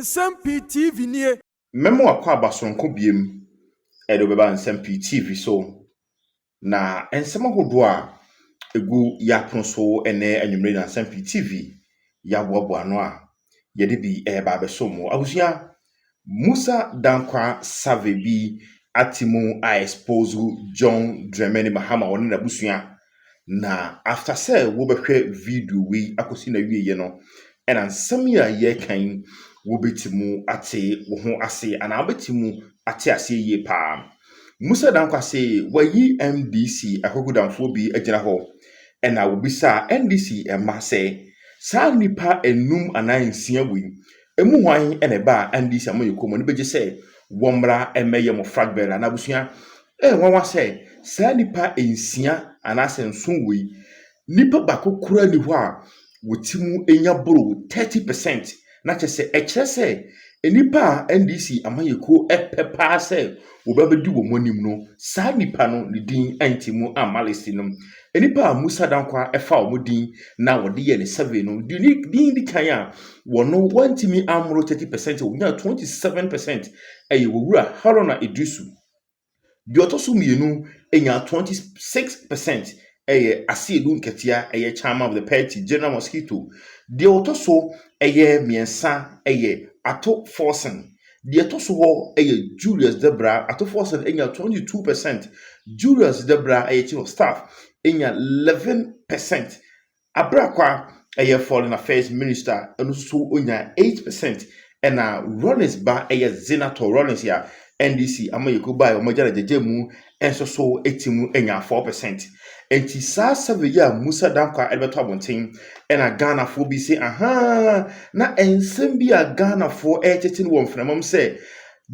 Nsem-Pii TV nie. Memo akwa abasonko biem edo beba Nsem-Pii TV so na ensema hodo a egu yapon so ene anwumre na Nsem-Pii TV ya boabo ano a yede bi ba besomo abusua Musah Dankwa save bi atimu a expose John Mahama woni na busua na after say wo behwe video we akosi na wieye no ena nsem ya ye kan wo betimu ate wo ho ase ana obetimu ate ase ye pa Musah Dankwa say wayi MDC akogudamfo bi agina ho ena wo bisa NDC ema say sa nipa enum anansia wi emu hwan ene ba NDC amoyekomo ne beje say womra emeye mo flagbearer na busua wanwa say sa nipa ensia anase nson wi nipa bako kura ni ho a wotimu enya boro 30% na chese echese enipa NDC amayeko epepa se obabedi wo monim no sa nipa no ne din antimu amalisi no enipa Musah Dankwa efa omodin na wode ye ne 7 no din di kan a wono wantimi amro 30% wonya 27% eye wowura Haruna Idrisu biotoso mienu enya 26% eye asiedu nketia eye chairman of the party General Mosquito de otoso eye miensa eye ato forcing de otoso ho eye Julius Debra ato forcing enya 22%, Julius Debra eye chief of staff enya 11%, abrakwa eye foreign affairs minister enu so onya 8%, ena Rollins ba eye senator Rollins ya NDC amayeko ba omajara jejemu enso so etimu enya 4%. Enti sa save ya Musah Dankwa elbeto abonten ena Ghana fo bi se aha na ensem bi a Ghana fo echetin wo mframam se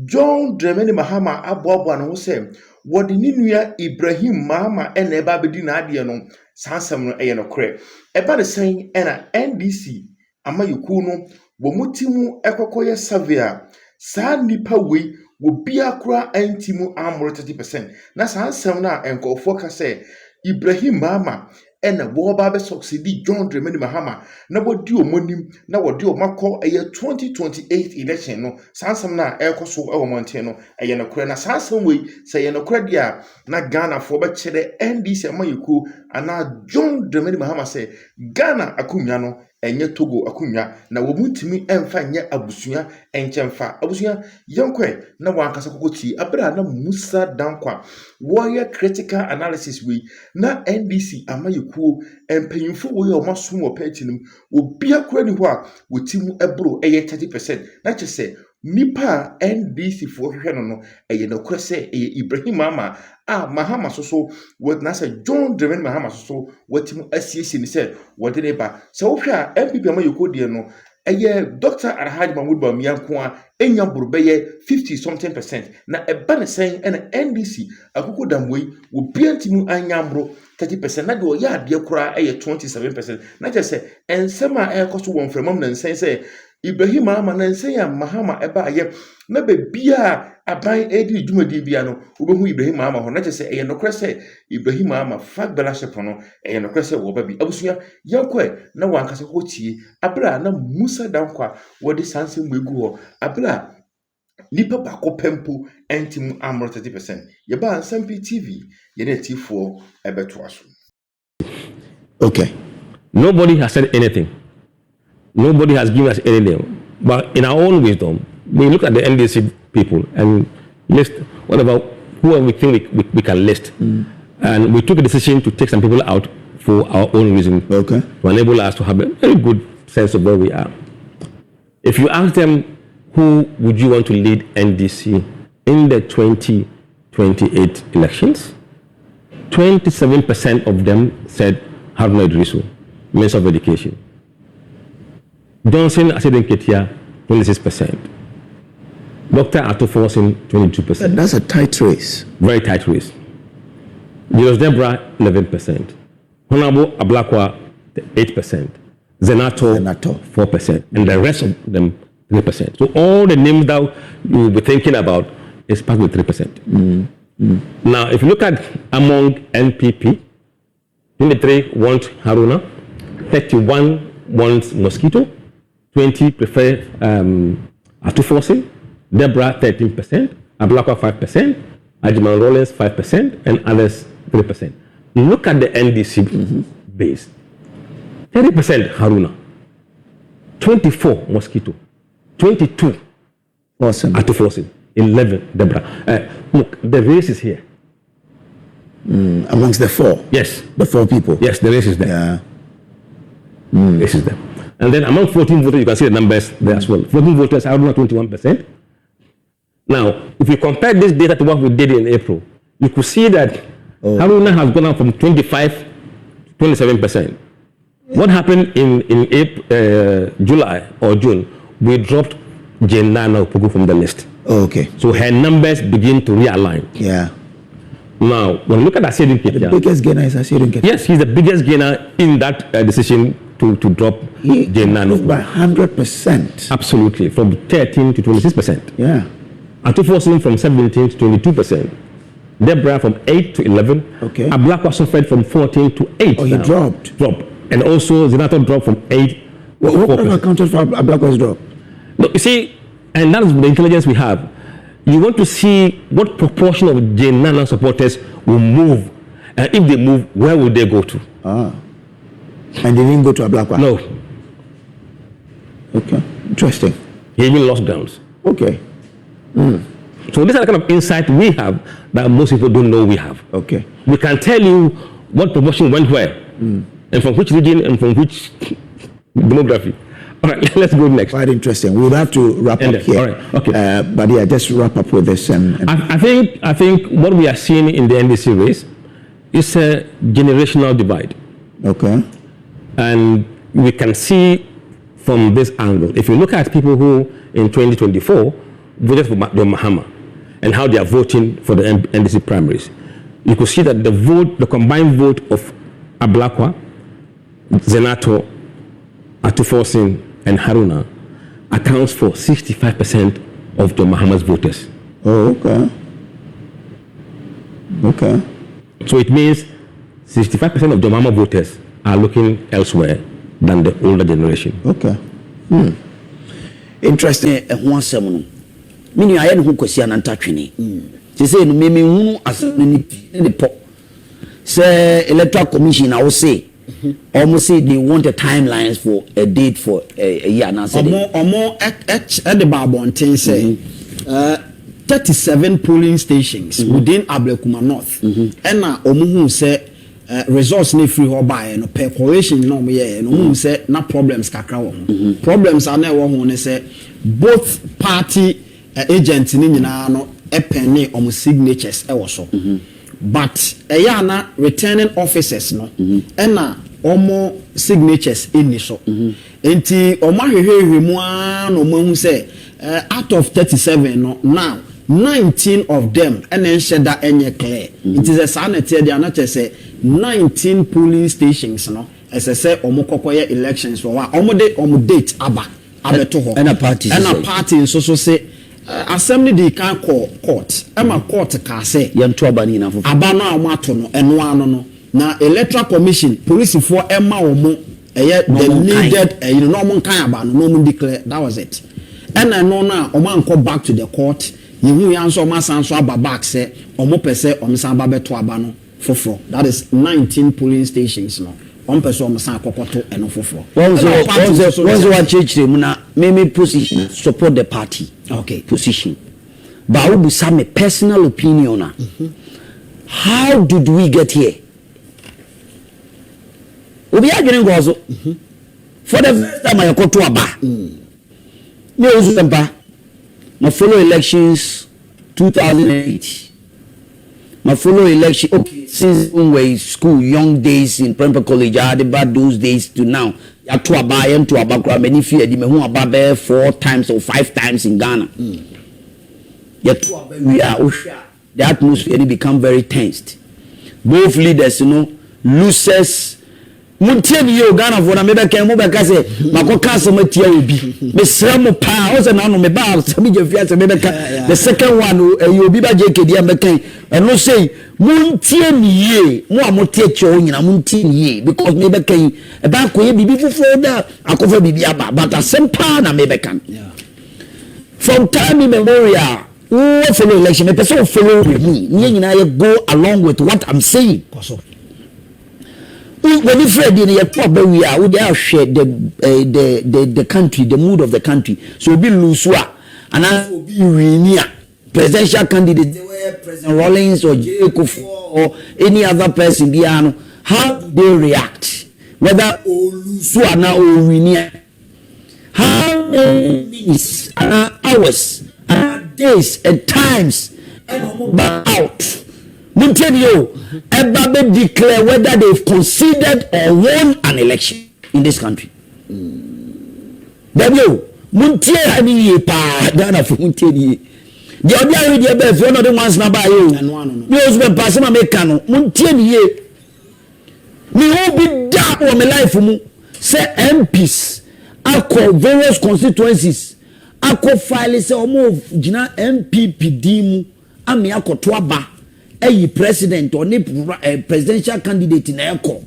John Mahama aboabo no se wodi ninua Ibrahim Mahama ena eba bedi na ade no sansam no eye no kre eba de sen ena NDC amayeko no wo mutimu ekokoye save a sa nipa we wo bia kura antimu amro 30% na sansam na enkofo ka se Ibrahim Mahama ena wo ba be succeed John Mahama na wodi omonim na wodi omako eye 2028 election no sansam na ekoso ewo monten no eye no kura na sansam we se ye no kura dia na Ghana fo be kire NDC amayeko ana John Mahama se Ghana akunwa no enye Togo akunwa na wo mutimi emfa nye abusua enchemfa abusua yonkwe na wankasa kokoti abra na Musah Dankwa warrior critical analysis we na NDC amayekuo empanyimfo wo ye o masom wo party obia kura ni ho a wotimu ebro eye 30% na chese nipa NDC fo hwehwe no eye no kura se eye Ibrahim Mahama so what na say John Mahama so watimu asiesi ni se wode ne ba se wo hwe a MPP amayekuo die no eye Dr. Alhaji Mahmoud Bamiyanko a enya burubeye 50% na eba ne sen ena NDC akoko damwei wo biantimu anyamro 30% na de o ya ade kura eye 27% na je se ensema ekoso won framam na nsen se Ibrahim Mahama na nsen ya Mahama eba aye na be bia aban edi dwumadi bia no obehu Ibrahim Mahama ho na je se eye no kra se Ibrahim Mahama flagbearship no eye no kra se wo ba bi abusua yankwe na wankasa ko tie abra na Musah Dankwa wodi sanse mwegu ho abra nipa bako pempo entimu amro 30% yeba Nsem-Pii TV yene tifo ebeto aso. Okay, nobody has said anything, nobody has given us anything, but in our own wisdom we look at the NDC people and list whatever whoever we think we can list, and we took a decision to take some people out for our own reason, okay, to enable us to have a very good sense of where we are. If you ask them who would you want to lead NDC in the 2028 elections, 27% of them said Haruna Idrisu, Minister of Education. Johnson Sh0cking, 26%. Dr. Ato Forcing, 22%. That's a tight race. Very tight race. Julius Debra, 11%. Honorable Ablakwa, 8%. Zenato, 4%. And the rest of them, 3%. So all the names that you will be thinking about is passed with 3%. Now, if you look at among NPP, 23 want Haruna, 31 wants Mosquito, 20 prefer Atuforsin, Deborah 13%, Ablakwa 5%, Ajiman Rollins 5%, and others 3%. Look at the NDC base. 30% Haruna, 24 Mosquito, 22 Atuforsin, 11 Deborah. Look, the race is here. Amongst the four? Yes. The four people? Yes, the race is there. Yeah. This is there. And then among 14 voters, you can see the numbers there as well. 14 voters, Haruna 21%. Now, if you compare this data to what we did in April, you could see that Haruna has gone up from 25 to 27%. What happened in April, July or June, we dropped Jane Nana Opoku from the list. Okay. So her numbers begin to realign. Yeah. Now, when we look at Sh0cking, the biggest gainer is Sh0cking. Yes, he's the biggest gainer in that decision to drop Jane Nana by 100%. Absolutely, from 13 to 26%. Yeah. Atuforsin from 17 to 22%. Deborah from 8 to 11. Okay. Ablakwa suffered from 14 to 8. Oh, he dropped. And also Zenato dropped from 8 What accounted for Ablakwa's drop? No, you see, and that is the intelligence we have. You want to see what proportion of Jane Nana supporters will move. And if they move, where will they go to? And they didn't go to Ablakwa? No. Okay. Interesting. He even lost grounds. Okay. So these are the kind of insight we have that most people don't know we have. Okay. We can tell you what proportion went where, and from which region, and from which demography. All right, let's go next. Quite interesting. We'll have to wrap up here. All right, okay. But yeah, just wrap up with this. I think what we are seeing in the NDC race is a generational divide. Okay. And we can see from this angle, if you look at people who in 2024 voted for John Mahama and how they are voting for the NDC primaries, you could see that the combined vote of Ablakwa, Zenato, Atuforsin, and Haruna accounts for 65% of John Mahama's voters. Oh, okay. Okay. So it means 65% of John Mahama voters are looking elsewhere than the older generation. Okay. Interesting. One seven. Meaning I had who could see an antatrini. She said, "Maybe who as the pop." Say electoral commission, I will say. Almost say they want a timelines for a date for a year. Now, more at the Barbon say 37 polling stations within Ablekuma North. And now, Omuhu say results need free or buy and pay coalition no me no say no problems kakra. Problems are now one say both party agents in no a penny on signatures also. But na returning officers no na omo signatures in so enti omo hwehwe mu an omo say out of 37 no now 19 of them and sheda enye clear it is a sanity they are not say 19 polling stations no as I say omo kokoye elections for omo date aba abeto ho and a party so say assembly dey can call court ema court ka say yanto abani na fo abano amato no eno ano no na electoral commission police for ema omo the needed no mo kan abano no mo declare that was it and no na omo anko back to the court yehu yanso omo sanso aba back say omo pese omo san ba beto abano foforo that is 19 polling stations no one person san kokoto eno foforo once what church na me position support the party okay position but I will be some personal opinion how did we get here we are getting gozo for the first time I got to aba me Nsem-Pii my follow elections 2008 my follow election okay since when we school young days in primary college I had about those days to now ya to aba and to aba many fear the me who aba 4 times or 5 times in Ghana ya to aba we are the atmosphere become very tensed both leaders you know losers muntie yo Ghana for na me be kan mo be ka say makoka so matia obi me sramo pa o se na no me ba so me jefia se me be ka the second one you obi ba je kedi am be kan and no say muntie niye mo amotie che o nyina muntie niye because me be kan e ba ko ye bibi fufo da akofa bibi aba but Nsem-Pii na me be kan from time immemorial we follow election me person follow me you go along with what I'm saying. When you Fred in your proper we are we are share the country, the mood of the country. So be Lusua and I will be Rinia, presidential candidate, they were President Rawlings or J.K. or any other person. How do they react? Whether Lusua now or Rinia, how many minutes, hours, days, and times, and out. Muntenio, Ebabe declare whether they've considered or won an election in this country. W. Muntie ani pa Ghana for Muntie. The other idea be one of the ones na buy you. You also be pass ma make no. Muntie ni. Me who be that for my life mu. Say MPs akọ various constituencies. Akọ file say omo gina MPPD mu ami akoto aba. A president or presidential candidate in Eko.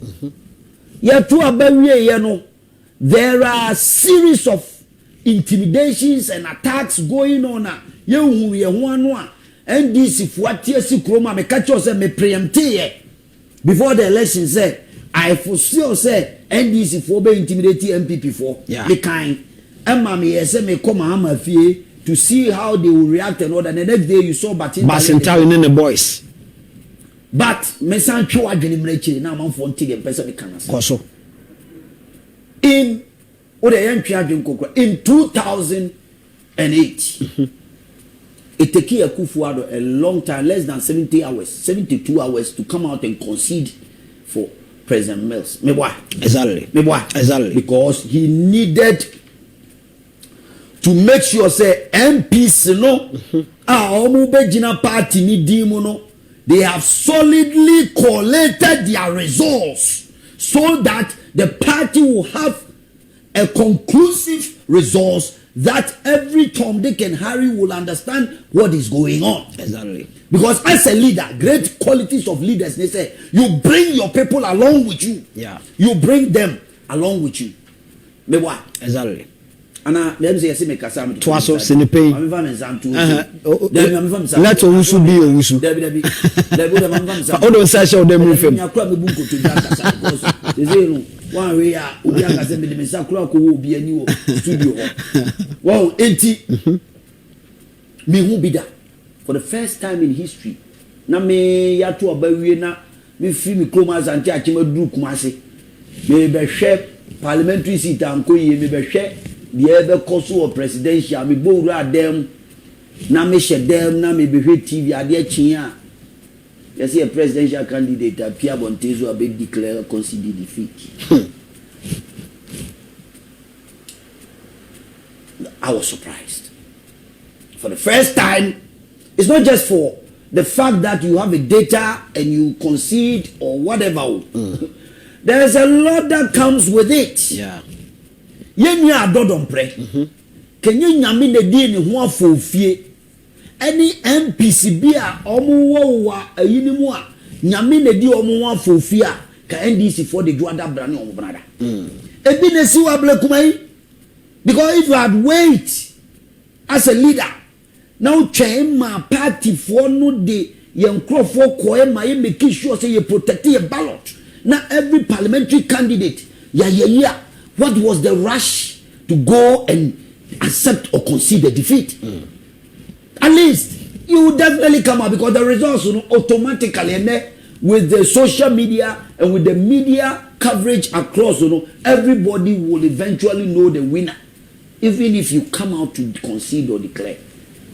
There are a series of intimidations and attacks going on. And this if what TSC Chroma me catch us me preempted before the election say I foresee say NDC for be intimidating MPP for the kind. And mommy say me come Mahama fie to see how they will react and all that. The next day you saw Basinta in the boys. But me san twa adwene mrechi na amanfo nti dem pese me kana koso in in 2008 it took Akufo-Addo a long time, less than 72 hours to come out and concede for President Mills. Me why? Exactly. Because he needed to make sure say MPs no omu bejina party ni dimu no. They have solidly collated their results so that the party will have a conclusive results that every Tom, Dick and Harry will understand what is going on. Exactly. Because as a leader, great qualities of leaders, they say, you bring your people along with you. Yeah. You bring them along with you. Me what? Exactly. Ana dem say yesi me kasa me Twaso Sh0cking. I'm van example. Let Owusu be Owusu. Debi Odo say show dem refem. Nyakura me bunko to jam kasa because they say no one way a obi akasa me dem sakura ko wo obi ani wo studio ho. Wow, enti me hu bi da for the first time in history na me yato obawie na me fi me kroma azante akema duru kumase me be hwe parliamentary seat anko ye me be hwe the ever koso of presidential me bo ru adem na me hye dem na me be hwe TV ade chia you see a presidential candidate appear bontezo abe declare concede defeat. I was surprised for the first time. It's not just for the fact that you have a data and you concede or whatever. There's a lot that comes with it. Yeah. Yen ya dodon pre. Can you nyame the di ni ho afofie? Any MPC bia omo wo wa ayini mu a nyame na di omo ho afofie a ka NDC for the Juada brand omo brada. Ebi na si wa blekumai because if you had wait as a leader now chain ma party for no de yen crofo ko ma ye make sure say you protect your ballot. Now every parliamentary candidate yeah. What was the rush to go and accept or concede the defeat? At least you will definitely come out because the results automatically and with the social media and with the media coverage across, everybody will eventually know the winner. Even if you come out to concede or declare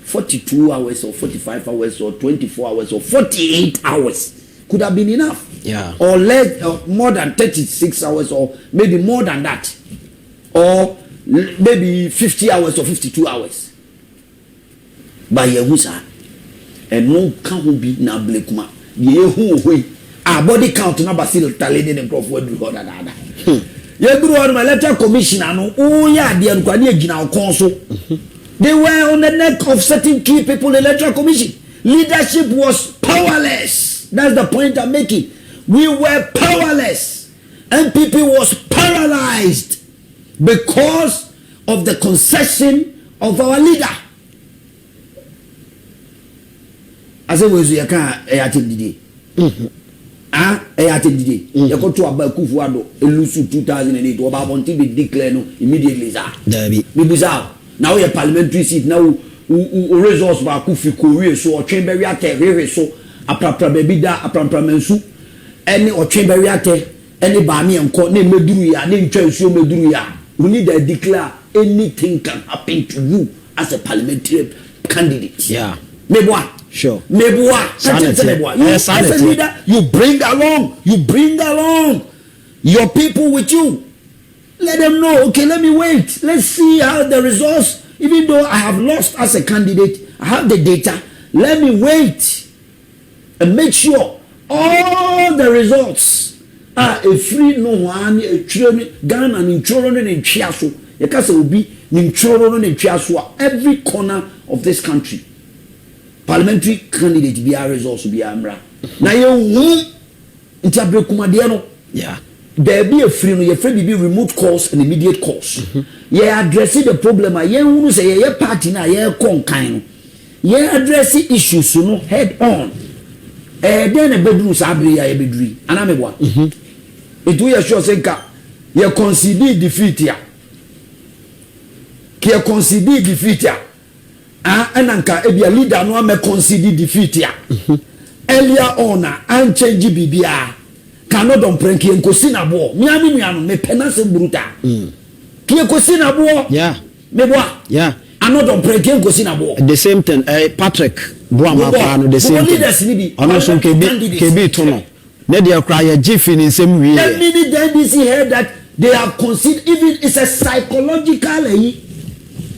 42 hours or 45 hours or 24 hours or 48 hours could have been enough. Yeah. Or less, more than 36 hours or maybe more than that. Or maybe 50 hours or 52 hours. By Yahusa. And no can be na blekuma. Yehu our body count na basil talene and Crawford record another. Yeguru on my letter commissioner no oh yeah the nkwani agina okonso. They were on the neck of certain key people in the electoral commission. Leadership was powerless. That's the point I'm making. We were powerless. MPP was paralyzed because of the concession of our leader. say we so yaka e atedide e atedide you go to Abakufu Ado elusu 2008 oba bonti be declare no immediately sir Dabi. me busa now your parliamentary seat now resource ba ku fi kowie so otwen be wiate hwehwe so aprapra be bi da aprapra mansu any otwen be wiate any ba me enko na meduru ya na ntwa nsuo meduru ya we need to declare anything can happen to you as a parliamentary candidate. Yeah. Meboa. Sure. Meboa. Sanity. You as a leader, you bring along your people with you. Let them know, okay, let me wait. Let's see how the results, even though I have lost as a candidate, I have the data. Let me wait and make sure all the results are a free no one, a children, Ghana, and children in Chiasso. You can say, will be in children in Chiasso, every corner of this country. Parliamentary candidate be our results be amra. Now you won't interpret Kumadiano. Yeah. There be a free no your friend be remote calls and immediate calls. Yeah, addressing the problem. Yeah, who say yeah party na yeah con kind. Yeah, addressing issues you know head on. Then a bedroom sabri ya bedri. Anamebwa. It we sure say ka you consider defeat ya. Ki consider defeat ya. Ananka ebia leader no am consider defeat ya. Earlier on and change bibia. Cannot don prank en kosi na bo. Miami miano me penance bruta. Ki kosi na bo. Yeah. Me boa. Yeah. Ano don prank en kosi na bo. The same thing. Patrick Buama Pano the same thing. Ono so KB to no. Na dia cry a jiff in Nsem-Pii. That means the NDC heard that they have considered even it's a psychological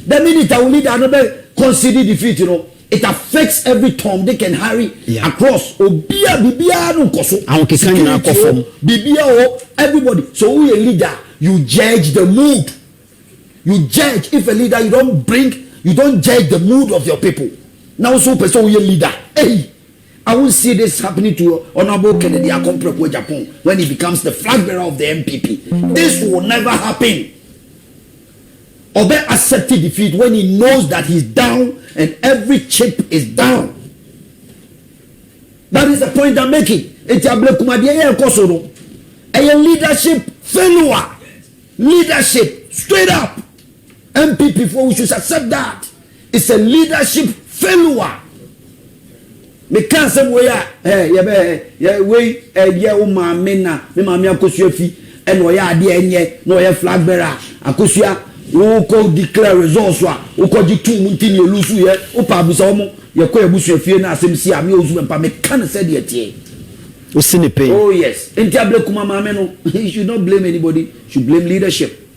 that means that will lead another consider defeat, you know. It affects every Tom, Dick and Harry across. Obia, Bibia, no koso. Bibia, everybody. So we a leader, you judge the mood. You judge if a leader you don't judge the mood of your people. Now so person we a leader. Hey, I will see this happening to Honorable Kennedy Akompre Japan when he becomes the flag bearer of the MPP. This will never happen. Obe accepted defeat when he knows that he's down and every chip is down. That is the point I'm making. It's a leadership failure. Leadership straight up. MPP for we should accept that. It's a leadership failure. Me can't say where no flag bearer akosua wo ko declare results wa wo ko di tu munti ni elusu ye wo pa busa omo ye ko ebusu afie na asem si ame ozu mpa me kan say de tie o sini pay. Oh yes, enti ablek mama me no, you should not blame anybody, you should blame leadership.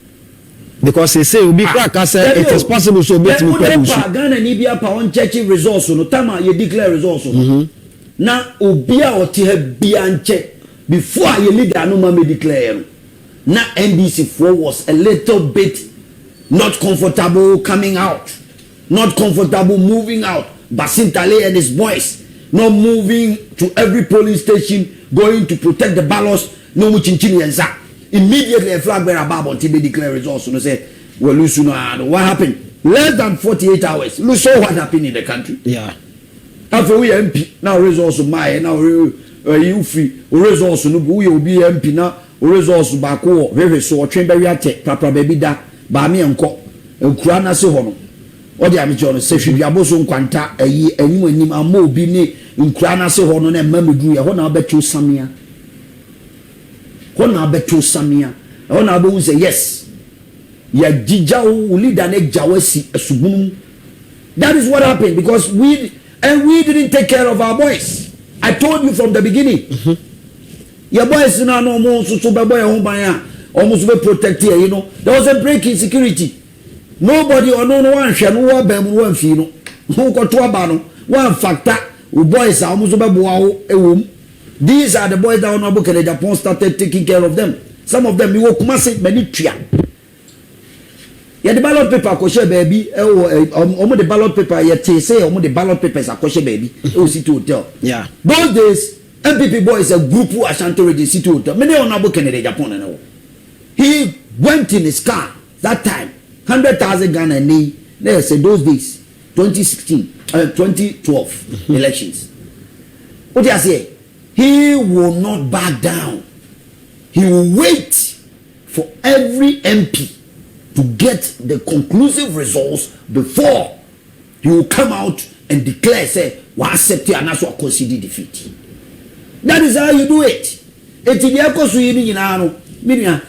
Because they say obi crack say it is possible so bet me kwa busu Ghana ni bia pa on check results no tama ye declare results no na obi a oti ha bia nche before ye leader no ma me declare no na NDC for was a little bit not comfortable coming out, not comfortable moving out. Basintale and his boys not moving to every polling station, going to protect the ballots. No muchinchini and za. Immediately a flag bearer Babon TB declare results. And say, well, what happened? Less than 48 hours. Look, so what happened in the country? Yeah. After we MP now results of my now you free results no we will be MP now results back very so train be ate papa baby da ba me enko ekura na se ho no o de amicho no se hwibia boso nkwanta ayi anim ama obi ne nkura na se ho no na mamedu ye ho na obetu samia ho na obewu say yes ya jija o leader na jawasi asubunum. That is what happened because we didn't take care of our boys. I told you from the beginning. Your boys now no more so be boy home by almost be protected, you know. There was a break in security. Nobody or no one shall no one fee no. Who got to abano one factor boys are almost be boa. These are the boys that on book and Japan started taking care of them. Some of them you will massive many tria. Yeah, the ballot paper koshe baby. Omo the ballot paper yet say omo the ballot papers are koshe baby. City hotel. Yeah. Those days, MPP boy is a group who Ashanti ready City hotel. Many on Abu Kennedy Japan and all. He went in his car that time. 100,000 Ghana and they said those days 2016 2012 elections. What do you say? He will not back down. He will wait for every MP to get the conclusive results before he will come out and declare, say, we accept it and that's what consider defeat. That is how you do it. Eti bi akoso yi ni nyina no minia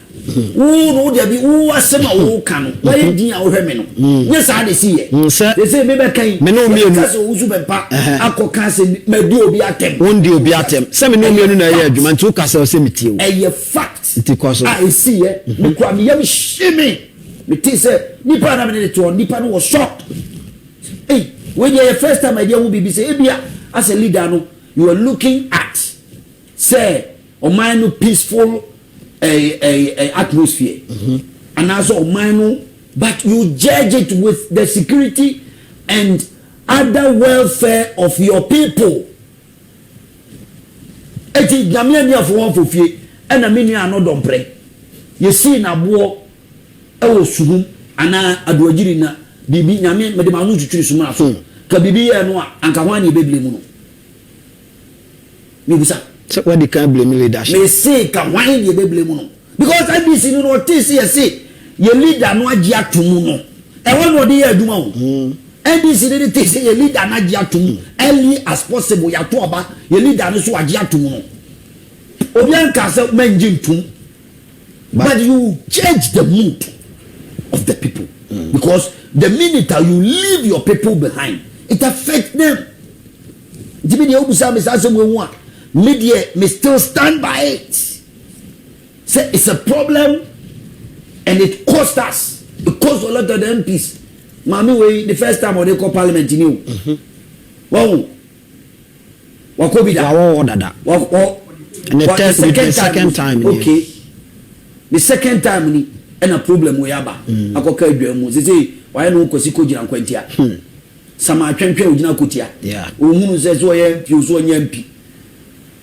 wo no dia bi wo asema wo ka no wa ye din a wo hwe me no nye sa de si ye de say me be kan me no mienu ka so uzu be pa akoka se me di obi atem won di obi atem se me no mienu na ye adwuma nti wo ka se me tie wo e ye fact nti koso I see ye me kwa me yam shimi me ti say nipa na me de to nipa no was shocked. Hey, when you first time I dey be say ebia as a leader no you are looking at say Omano peaceful atmosphere, and also Omano, but you judge it with the security and other welfare of your people. Eti nyame ni afo won fofie na me ni ano dompre ye see na bo e wo suhum ana adoagiri na bibi nyame me de ma no tuturi suma so ka bibi ye no anka hwan ni beble mu no mi bisa so where they can blame leadership me say ka why you be blame no because I be see no tell say your leader no agi atomu no e won no dey aduma o NDC dey tell say your leader na agi atomu early as possible ya to oba your leader no so agi atomu no obi anka say menji ntum but you change the mood of the people because the minute you leave your people behind it affects them. Jibi dey obusa me say we wan media may still stand by it. Say it's a problem and it cost us. It cost a lot of the MPs. Mami, we the first time when they call parliament in you. Wow. Wakobida. Wow, dada. And the second time. Okay. The second time ni and a problem we have. Akoka idwemu. Say why no kosiko jina kwentia. Sama atwentwe ojina kotia. Yeah. Ohunu say so ye so MP.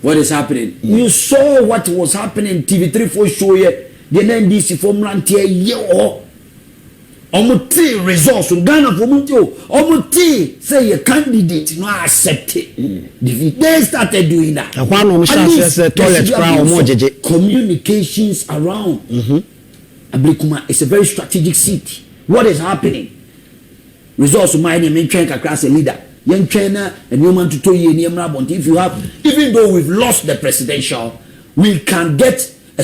What is happening? You saw what was happening TV3 for show here. The NDC from Rantier yo. Omuti results Ghana for Muntio. Omuti say a candidate no accept it. They started doing that. Toilet communications around. Ablikuma is a very strategic seat. What is happening? Results of my name in across a leader. Young China and human to toy if you have, even though we've lost the presidential, we can get a